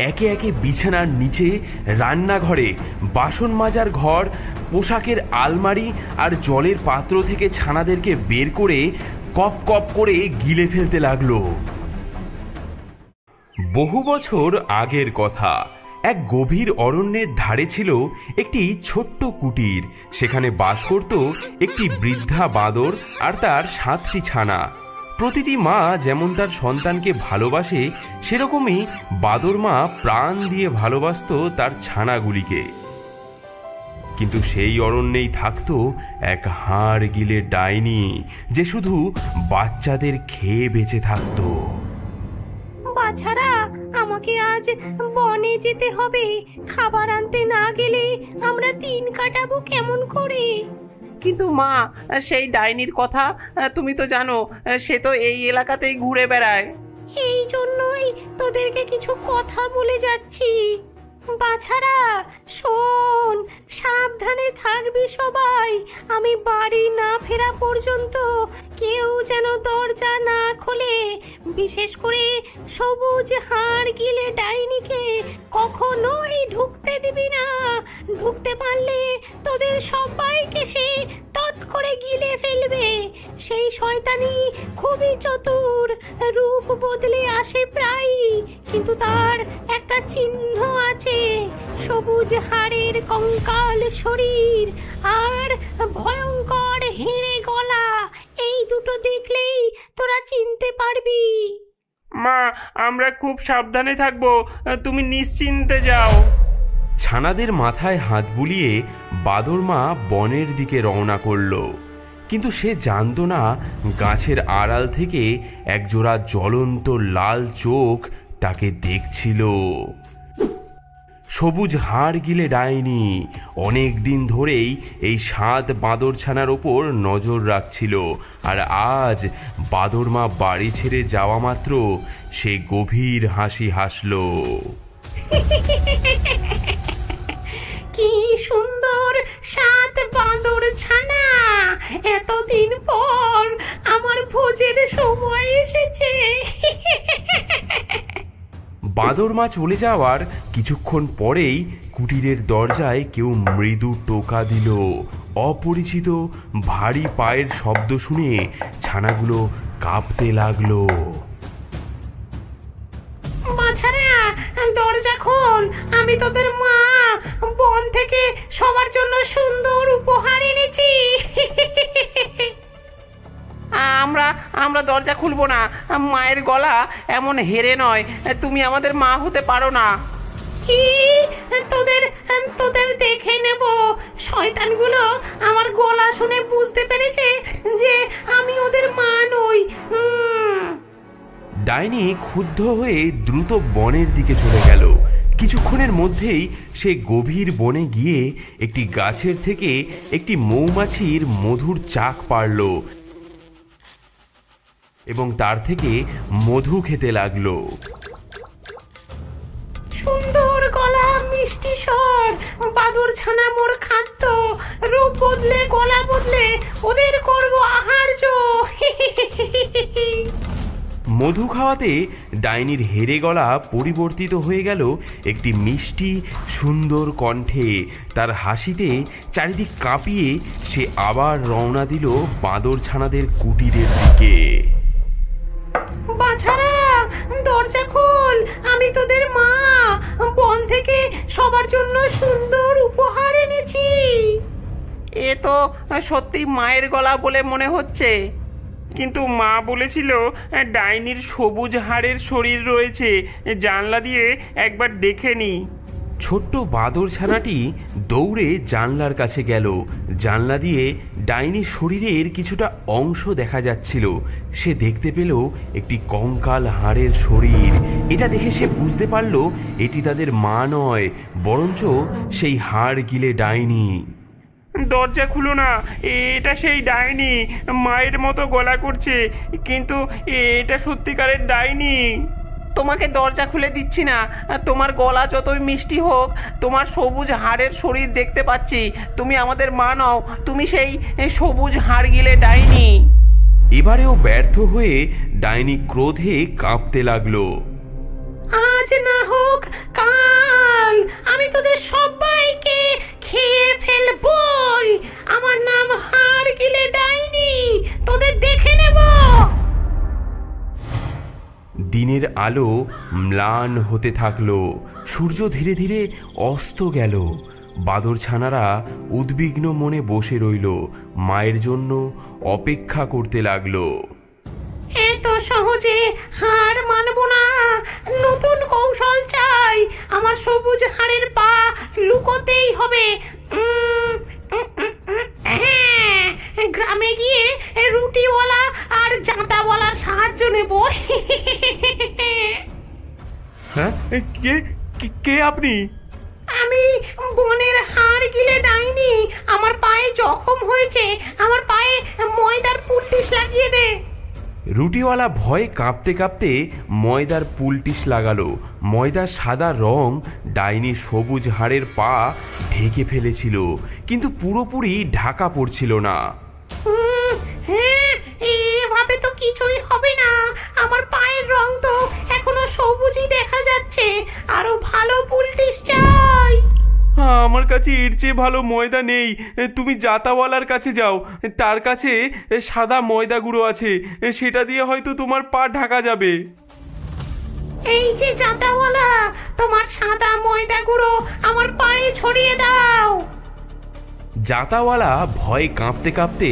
একে একে বিছানার নিচে, রান্নাঘরে, বাসন মাজার ঘর, পোশাকের আলমারি আর জলের পাত্র থেকে ছানাদেরকে বের করে কপ কপ করে গিলে ফেলতে লাগলো। বহু বছর আগের কথা। এক গভীর অরণ্যের ধারে ছিল একটি ছোট্ট কুটির। সেখানে বাস করত একটি বৃদ্ধা বাঁদর আর তার 7টি ছানা। প্রতিটি মা যেমন তার সন্তানকে ভালোবাসে, সেরকমই বাঁদর মা প্রাণ দিয়ে ভালোবাসত তার ছানাগুলিকে। কিন্তু সেই অরণ্যেই থাকতো এক হাড় গিলে ডাইনি, যে শুধু বাচ্চাদের খেয়ে বেঁচে থাকতো। বাছারা, আমাকে আজ বনে যেতে হবে। খাবার আনতে না গেলে আমরা দিন কাটাবো কেমন করে? কিন্তু মা, সেই ডাইনির কথা তুমি তো জানো, সে তো এই এলাকাতেই ঘুরে বেড়ায়। এই জন্যই তোদেরকে কিছু কথা বলে যাচ্ছি। বাছারা শোন, সাবধানে থাকবি সবাই। আমি বাড়ি না ফেরা পর্যন্ত কেউ যেন দরজা না খোলে। বিশেষ করে সবুজ হাড় গিলে ডাইনিকে কখনোই ঢুকতে দিবি না। ঢুকতে পারলে তোদের সবাইকে সে তট করে গিলে ফেলবে। সেই শয়তানি খুবই চতুর, রূপ বদলে আসে প্রায়ই, কিন্তু তার একটা চিহ্ন আছে। সবুজ হাড়ের কঙ্কাল শরীর আর ভয়ঙ্কর হেঁড়ে গলা, এই দুটো দেখলেই তোরা চিনতে পারবি। মা, আমরা খুব সাবধানে থাকবো, তুমি নিশ্চিন্তে যাও। ছানাদের মাথায় হাত বুলিয়ে বাঁদর মা বনের দিকে রওনা করল। কিন্তু সে জানতো না, গাছের আড়াল থেকে একজোড়া জ্বলন্ত লাল চোখ তাকে দেখছিল। সবুজ হাড় গিলে ডাইনি অনেক দিন ধরেই এই 7 বাঁদর ছানার ওপর নজর রাখছিল। আর আজ বাঁদর মা বাড়ি ছেড়ে যাওয়া মাত্র সে গভীর হাসি হাসল। কি সুন্দর 7 বাঁদর ছানা! এতদিন পর আমার ভোজের সময় এসেছে। বাঁদর মা চলে যাওয়ার কিছুক্ষণ পরেই কুটিরের দরজায় কেউ মৃদু টোকা দিল। অপরিচিত ভারী পায়ের শব্দ শুনে ছানাগুলো কাঁপতে লাগলো। বাছারা, দরজা খোল, আমি তোদের মা বন থেকে সবার জন্য সুন্দর উপহার এনেছি। আমরা দরজা খুলবো না। মায়ের গলা এমন হেরে নয়, তুমি আমাদের মা হতে পারো না। কি? তোদের দেখে নেব। শয়তানগুলো আমার গলা শুনে বুঝতে পেরেছে যে আমি ওদের মা নই। ডাইনি ক্ষুব্ধ হয়ে দ্রুত বনের দিকে চলে গেল। কিছুক্ষণের মধ্যেই সে গভীর বনে গিয়ে একটি গাছের থেকে একটি মৌমাছির মধুর চাক পাড়ল এবং তার থেকে মধু খেতে লাগলো। সুন্দর গলা, মিষ্টি স্বর, বাদুর ছানা মোর খাদ্য। রূপ বদলে, গলা বদলে, ওদের করব আহার্য। মধু খাওয়াতে ডাইনির হেরে গলা পরিবর্তিত হয়ে গেল একটি মিষ্টি সুন্দর কণ্ঠে। তার হাসিতে চারিদিক কাঁপিয়ে সে আবার রওনা দিল বাঁদর ছানাদের কুটিরের দিকে। বাছারা, দরজা খোল, আমি তোদের মা। বন থেকে সবার জন্য সুন্দর উপহার এনেছি। এ তো সত্যি মায়ের গলা বলে মনে হচ্ছে। কিন্তু মা বলেছিল ডাইনির সবুজ হাড়ের শরীর রয়েছে, জানলা দিয়ে একবার দেখে নি। ছোট্ট বাঁদর ছানাটি দৌড়ে জানলার কাছে গেল। জানলা দিয়ে ডাইনির শরীরের কিছুটা অংশ দেখা যাচ্ছিল। সে দেখতে পেল একটি কঙ্কাল হাড়ের শরীর। এটা দেখে সে বুঝতে পারল এটি তাদের মা নয়, বরঞ্চ সেই হাড় গিলে ডাইনি। দরজা খুলো না, এটা সেই ডাইনি। মায়ের মতো গলা করছে, কিন্তু এটা সত্যিকারের ডাইনি। তোমাকে দরজা খুলে দিচ্ছি না। তোমার গলা যতই মিষ্টি হোক, তোমার সবুজ হাড়ের শরীর দেখতে পাচ্ছি। তুমি আমাদের মা নও, তুমি সেই সবুজ হাড় গিলে ডাইনি। এবারেও ব্যর্থ হয়ে ডাইনি ক্রোধে কাঁপতে লাগলো। আজ না হোক আলো ম্লান হতে থাকলো। সূর্য ধীরে ধীরে অস্ত গেল। বাদরছানারা উদ্বিগ্ন মনে বসে রইল, মায়ের জন্য অপেক্ষা করতে লাগলো। এত সহজে হার মানবো না, নতুন কৌশল চাই। আমার সবুজ হাড়ের পা লুকোতেই হবে। হ্যাঁ, গ্রামে গিয়ে রুটিওয়ালা আর জাঁতাওয়ালার সাহায্য নেব। হ্যাঁ, কে কে আপনি? আমি বনের হাড় গিলে ডাইনি। আমার পায়ে জখম হয়েছে, আমার পায়ে ময়দার পুলটিস লাগিয়ে দে। রুটিওয়ালা ভয়ে কাঁপতে কাঁপতে ময়দার পুলটিস লাগালো। ময়দার সাদা রং ডাইনি সবুজ হাড়ের পা ঢেকে ফেলেছিল, কিন্তু পুরোপুরি ঢাকা পড়ছিল না। হ্যাঁ, এভাবে তো কিছুই হবে না। আমার পায়ের রং তো এখনো সবুজই দেখা যাচ্ছে। আরো ভালো পুলটিস চাই। আমার কাছে এর চেয়ে ভালো ময়দা নেই। তুমি জাতাওয়ালার কাছে যাও, তার কাছে সাদা ময়দা গুঁড়ো আছে, সেটা দিয়ে হয়তো তোমার পা ঢাকা যাবে। এই যে জাঁতাওয়ালা, তোমার সাদা ময়দা গুঁড়ো আমার পায়ে ছড়িয়ে দাও। জাতাওয়ালা ভয়ে কাঁপতে কাঁপতে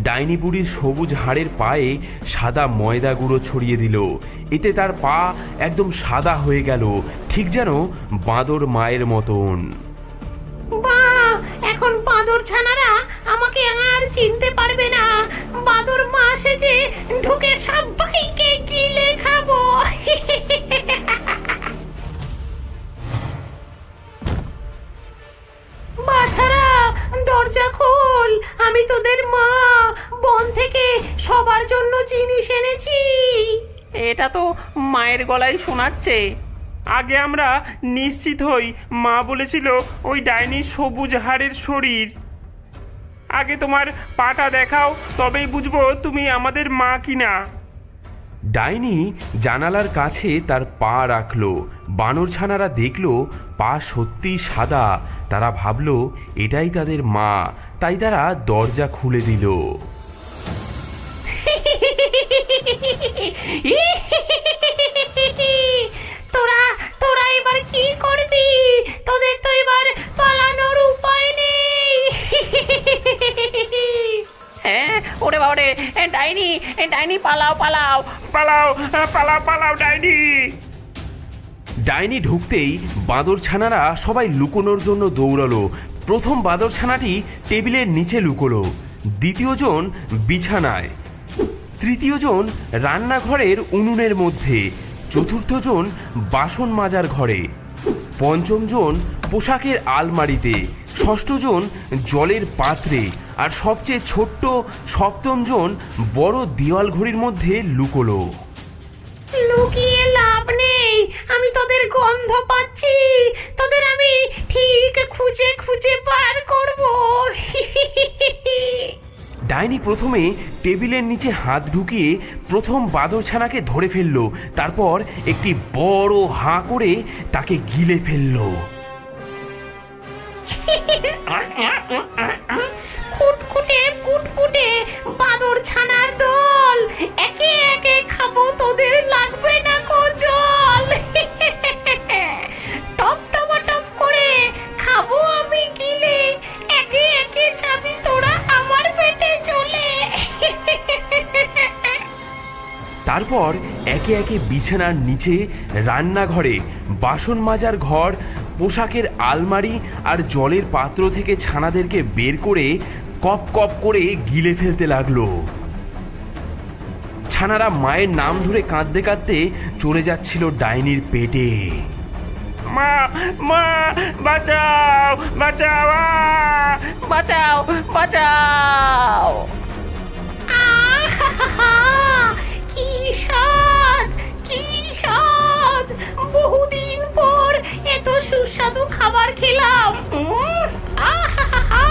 ডাইনি বুড়ির সবুজ হাড়ের পায়ে সাদা ময়দা গুঁড়ো ছড়িয়ে দিল। এতে তার পা একদম সাদা হয়ে গেল, ঠিক যেন বাঁদর মায়ের মতন। বাহ, এখন বাঁদর ছানারা আমাকে আর চিনতে পারবে না। বাঁদর মা সেজে ঢুকে সবাইকে গিলে খাবো। বাছারা, দরজা খোল। আমি তোদের মা, বন থেকে সবার জন্য জিনিস এনেছি। এটা তো মায়ের গলায় শোনাচ্ছে। আগে আমরা নিশ্চিত হই, মা বলেছিল ওই ডাইনির সবুজ হাড়ের শরীর। আগে তোমার পাটা দেখাও, তবেই বুঝবো তুমি আমাদের মা কিনা। ডাইনি জানালার কাছে তার পা রাখলো। বানরছানারা দেখলো পা সত্যিই সাদা। তারা ভাবলো এটাই তাদের মা, তাই তারা দরজা খুলে দিল। তোরা এবার কি করবি? তোদের তো এবার পালানোর উপায় নেই। হ্যাঁ, ওরে বাবারে, ডাইনি ডাইনি, পালাও পালাও পালাও পালাও পালাও ডাইনি। ডাইনি ঢুকতেই বাঁদরছানারা সবাই লুকোনোর জন্য দৌড়ালো। প্রথম বাঁদরছানাটি টেবিলের নিচে লুকোলো, দ্বিতীয়জন বিছানায়, তৃতীয়জন রান্নাঘরের উনুনের মধ্যে, চতুর্থজন বাসন মাজার ঘরে, পঞ্চমজন পোশাকের আলমারিতে, ষষ্ঠজন জলের পাত্রে, আর সবচেয়ে ছোট্ট সপ্তমজন বড় দেওয়াল ঘড়ির মধ্যে লুকোলো। লুকিয়ে লাভ নেই, আমি তোদের গন্ধ পাচ্ছি। তোদের আমি ঠিক খুঁজে খুঁজে বার করব। ডাইনি প্রথমে টেবিলের নিচে হাত ঢুকিয়ে প্রথম বাঁদরছানাকে ধরে ফেললো। তারপর একটি বড় হাঁ করে তাকে গিলে ফেললো। কুটকুটে কুটকুটে বাদর ছানার দল, একে একে খাবো, তোদের লাগবে না কো জল। টপ টপ টপ করে খাবো আমি গিলে, একে একে যাবি তোরা আমার পেটে চলে। তারপর একে একে বিছানার নিচে, রান্নাঘরে, বাসন মাজার ঘর, পোশাকের আলমারি আর জলের পাত্র থেকে ছানাদেরকে বের করে কপ কপ করে গিলে ফেলতে লাগলো। ছানারা মায়ের নাম ধরে কাঁদতে কাঁদতে চলে যাচ্ছিল ডাইনির পেটে। মা মা, বাঁচাও বাঁচাও বাঁচাও বাঁচাও। আহা, কি স্বাদ, কি স্বাদ! বহুদিন পর এত সুস্বাদু খাবার খেলাম। আহা,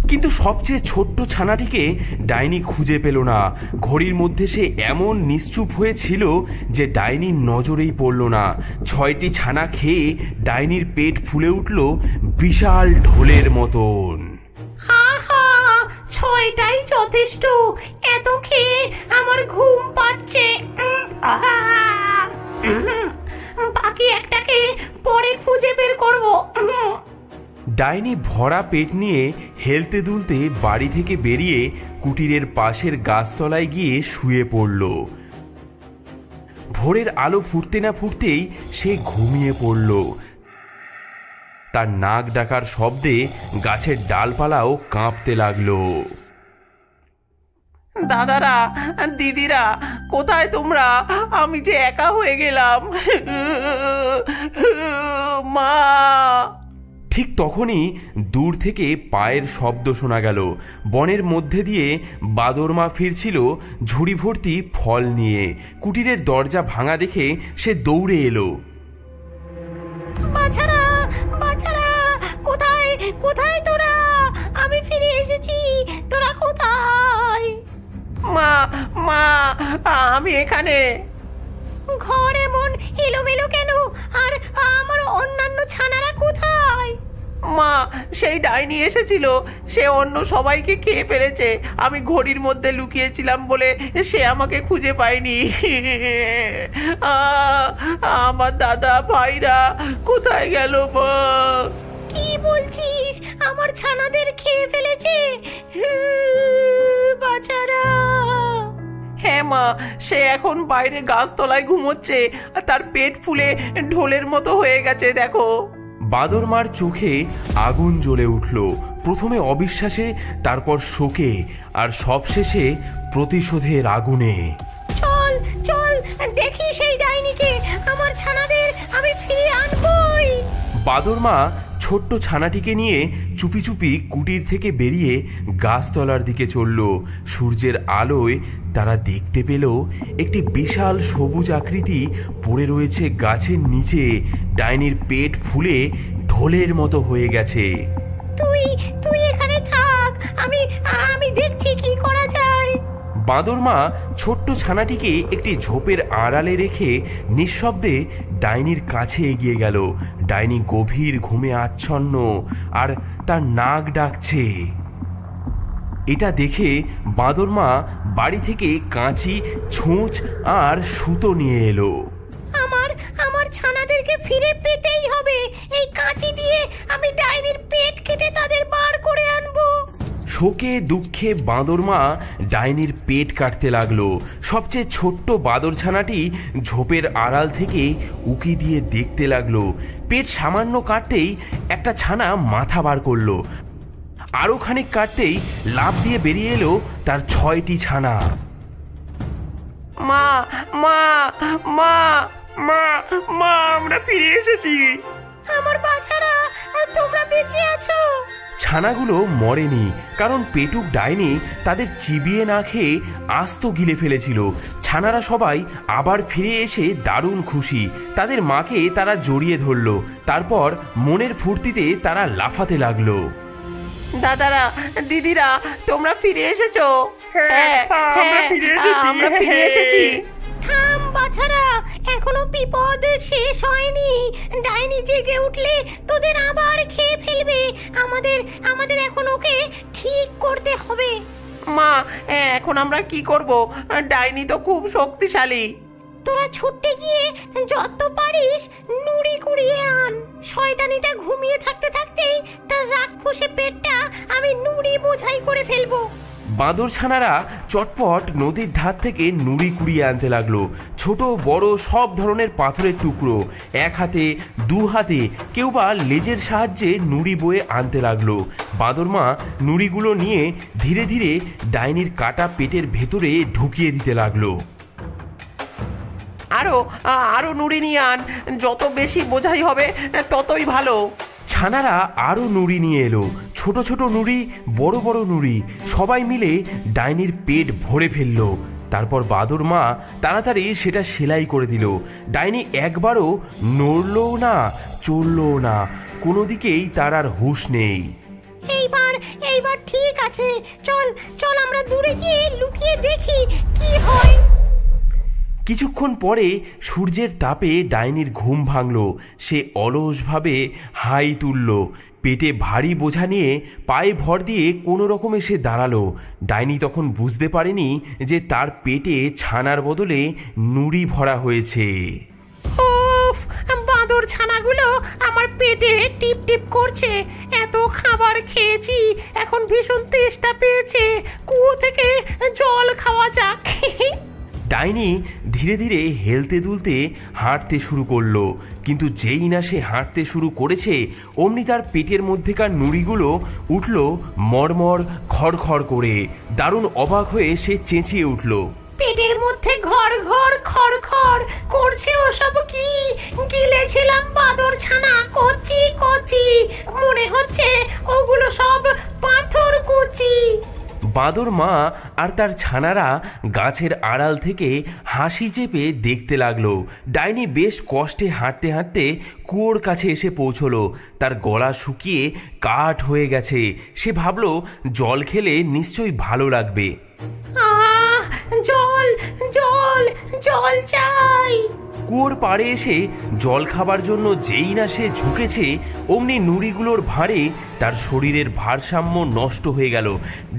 কিন্তু সবচেয়ে ছোট্ট ছানাটিকে ডাইনি খুঁজে পেল না। ঘড়ির মধ্যে সে এমন নিশ্চুপ হয়েছিল যে ডাইনির নজরেই পড়ল না। 6টি ছানা খেয়ে ডাইনির পেট ফুলে উঠল বিশাল ঢোলের মতন। আহা, 6টাই যথেষ্ট। এত খেয়ে আমার ঘুম পাচ্ছে। আহা। বাকি একটাকে পরে খুঁজে বের করব। ডাইনি ভরা পেট নিয়ে হেলতে দুলতে বাড়ি থেকে বেরিয়ে কুটিরের পাশের গাছতলায় গিয়ে শুয়ে পড়ল। ভোরের আলো ফুটতে না ফুটতেই সে ঘুমিয়ে পড়ল। তার নাক ডাকার শব্দে গাছের ডালপালাও কাঁপতে লাগলো। দাদারা, দিদিরা, কোথায় তোমরা? আমি যে একা হয়ে গেলাম। মা! ঠিক তখনই দূর থেকে পায়ের শব্দ শোনা গেল। বনের মধ্যে দিয়ে বাদরমা ফিরছিল ঝুড়ি ভর্তি ফল নিয়ে। কুটিরের দরজা ভাঙা দেখে সে দৌড়ে এলো। বাছারা, বাছারা, কোথায় কোথায় তোরা? আমি ফিরে এসেছি, তোরা কোথায়? মা! মা! আমি এখানে। ঘর এমন এলোমেলো কেন? আর আমার অন্যান্য ছানারা কোথায়? মা, সেই ডাইনি এসেছিল, সে অন্য সবাইকে খেয়ে ফেলেছে। আমি ঘড়ির মধ্যে লুকিয়েছিলাম বলে সে আমাকে খুঁজে পায়নি। আমার দাদা ভাইরা কোথায় গেল মা? কি বলছিস? আমার ছানাদের খেয়ে ফেলেছে? বাছারা! হ্যাঁ মা, সে এখন বাইরে গাছতলায় ঘুমোচ্ছে। তার পেট ফুলে ঢোলের মতো হয়ে গেছে, দেখো। বাদরমার চোখে আগুন জ্বলে উঠল। প্রথমে অবিশ্বাসে, তারপর শোকে, আর সবশেষে প্রতিশোধের আগুনে। চল চল, দেখি সেই ডাইনিকে। আমার ছানাদের আমি ফিরিয়ে আনবই। বাদরমা ছোট্ট ছানাটিকে নিয়ে চুপি চুপি কুটির থেকে বেরিয়ে গাছতলার দিকে চলল। সূর্যের আলোয় তারা দেখতে পেল একটি বিশাল সবুজ আকৃতি পড়ে রয়েছে গাছের নিচে। ডাইনির পেট ফুলে ঢোলের মতো হয়ে গেছে। তুই তুই এখানে থাক, আমি আমি দেখছি কি করা যায়। বাঁদরমা ছোট্ট ছানাটিকে একটি ঝোপের আড়ালে রেখে নিঃশব্দে ডাইনির কাছে এগিয়ে গেল। ডাইনি গভীর ঘুমে আচ্ছন্ন, আর তার নাক ডাকছে। এটা দেখে বাঁদরমা বাড়ি থেকে কাঁচি, ছুঁচ আর সুতো নিয়ে এলো। আমার আমার ছানাদেরকে ফিরে পেতেই হবে। এই কাঁচি দিয়ে আমি ডাইনির পেট কেটে তাদের বার করে আনবো। শোকে দুঃখে বাঁদরমা ডাইনির পেট কাটতে লাগলো। সবচেয়ে ছোট্ট বাদর ছানাটি ঝোপের আড়াল থেকে উকি দিয়ে দেখতে লাগলো। পেট সামান্য কাটতেই একটা ছানা মাথা বার করলো। আরও খানিক কাটতেই লাফ দিয়ে বেরিয়ে এলো তার 6টি ছানা। মা! মা! মা! মা, মা, আমরা ফিরে এসেছি। আমার বাছারা, তোমরা বেঁচে আছো? ছানাগুলো মরেনি, কারণ পেটুক ডাইনি তাদের চিবিয়ে না খেয়ে আস্ত গিলে ফেলেছিল। ছানারা সবাই আবার ফিরে এসে দারুণ খুশি। তাদের মাকে তারা জড়িয়ে ধরল। তারপর মনের ফুর্তিতে তারা লাফাতে লাগলো। দাদারা, দিদিরা, তোমরা ফিরে এসেছো? হ্যাঁ, আমরা ফিরে এসেছি। আমরা ফিরে এসেছি। থাম বাছারা, এখনো বিপদ শেষ হয়নি। ডাইনি জেগে উঠলে তোদের আবার খেয়ে ফেলবে। আমাদের আমাদের এখন ওকে ঠিক করতে হবে। মা, এখন আমরা কি করব? ডাইনি তো খুব শক্তিশালী। তোরা ছুটতে গিয়ে যত পারিস নুড়ি কুড়িয়ে আন। শয়তানিটা ঘুমিয়ে থাকতে থাকতেই তার রাক্ষসে পেটটা আমি নুড়ি বোঝাই করে ফেলবো। বাঁদর ছানারা চটপট নদীর ধার থেকে নুড়ি কুড়িয়ে আনতে লাগলো। ছোট বড় সব ধরনের পাথরের টুকরো, এক হাতে দু হাতে, কেউ বা লেজের সাহায্যে নুড়ি বয়ে আনতে লাগলো। বাঁদরমা নুড়িগুলো নিয়ে ধীরে ধীরে ডাইনির কাটা পেটের ভেতরে ঢুকিয়ে দিতে লাগলো। আরো আরো নুড়ি নিয়ে আন। যত বেশি বোঝাই হবে ততই ভালো। ছানারা আরও নুড়ি নিয়ে এলো। ছোট ছোট নুড়ি, বড় বড় নুড়ি, সবাই মিলে ডাইনির পেট ভরে ফেললো। তারপর বাদরমা তাড়াতাড়ি সেটা সেলাই করে দিল। ডাইনি একবারও নড়লও না, চললও না, কোনো দিকেই তার আর হুঁশ নেই। এইবার ঠিক আছে, চল চল আমরা দূরে গিয়ে লুকিয়ে দেখি কি হয়। কিছুক্ষণ পরে সূর্যের তাপে ডাইনির ঘুম ভাঙল। সে অলসভাবে হাই তুলল। পেটে ভারী বোঝা নিয়ে পায়ে ভর দিয়ে কোনো রকমে সে দাঁড়ালো। ডাইনি তখন বুঝতে পারেনি যে তার পেটে ছানার বদলে নুড়ি ভরা হয়েছে। ছানাগুলো আমার পেটে টিপ টিপ করছে। এত খাবার খেয়েছি, এখন ভীষণ তেষ্টা পেয়েছে। কুয়ো থেকে জল খাওয়া যাক। ডাইনি ধীরে ধীরে হেলতে দুলতে হাঁটতে শুরু করলো, কিন্তু যেই না সে হাঁটতে শুরু করেছে অমনি তার পেটের মধ্যেকার নুড়িগুলো উঠল মরমর খড়খড় করে। দারুণ অবাক হয়ে সে চেঁচিয়ে উঠল, পেটের মধ্যে ঘর ঘর খড় খড় করছে, ওসব কি? গিলেছিলাম বাদর ছানা, কচি কচি, মনে হচ্ছে ওগুলো সব পাথর কুচি। বাঁদর মা আর তার ছানারা গাছের আড়াল থেকে হাসি চেপে দেখতে লাগলো। ডাইনি বেশ কষ্টে হাঁটতে হাঁটতে কুয়োর কাছে এসে পৌঁছলো। তার গলা শুকিয়ে কাঠ হয়ে গেছে। সে ভাবলো জল খেলে নিশ্চয়ই ভালো লাগবে। আহ, জল জল জল চাই। কুয়োর পাড়ে এসে জল খাবার জন্য যেই না সে ঝুঁকেছে অমনি নুড়িগুলোর ভারে তার শরীরের ভারসাম্য নষ্ট হয়ে গেল।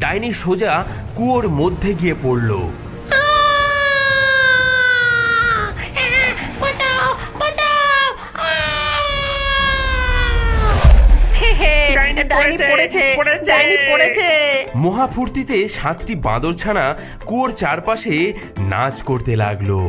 ডাইনি সোজা কুয়োর মধ্যে গিয়ে পড়ল। বাঁচাও বাঁচাও! ডাইনি পড়েছে, পড়েছে। ডাইনি পড়েছে। মহাফুর্তিতে 7টি বাঁদরছানা কুয়োর চারপাশে নাচ করতে লাগলো।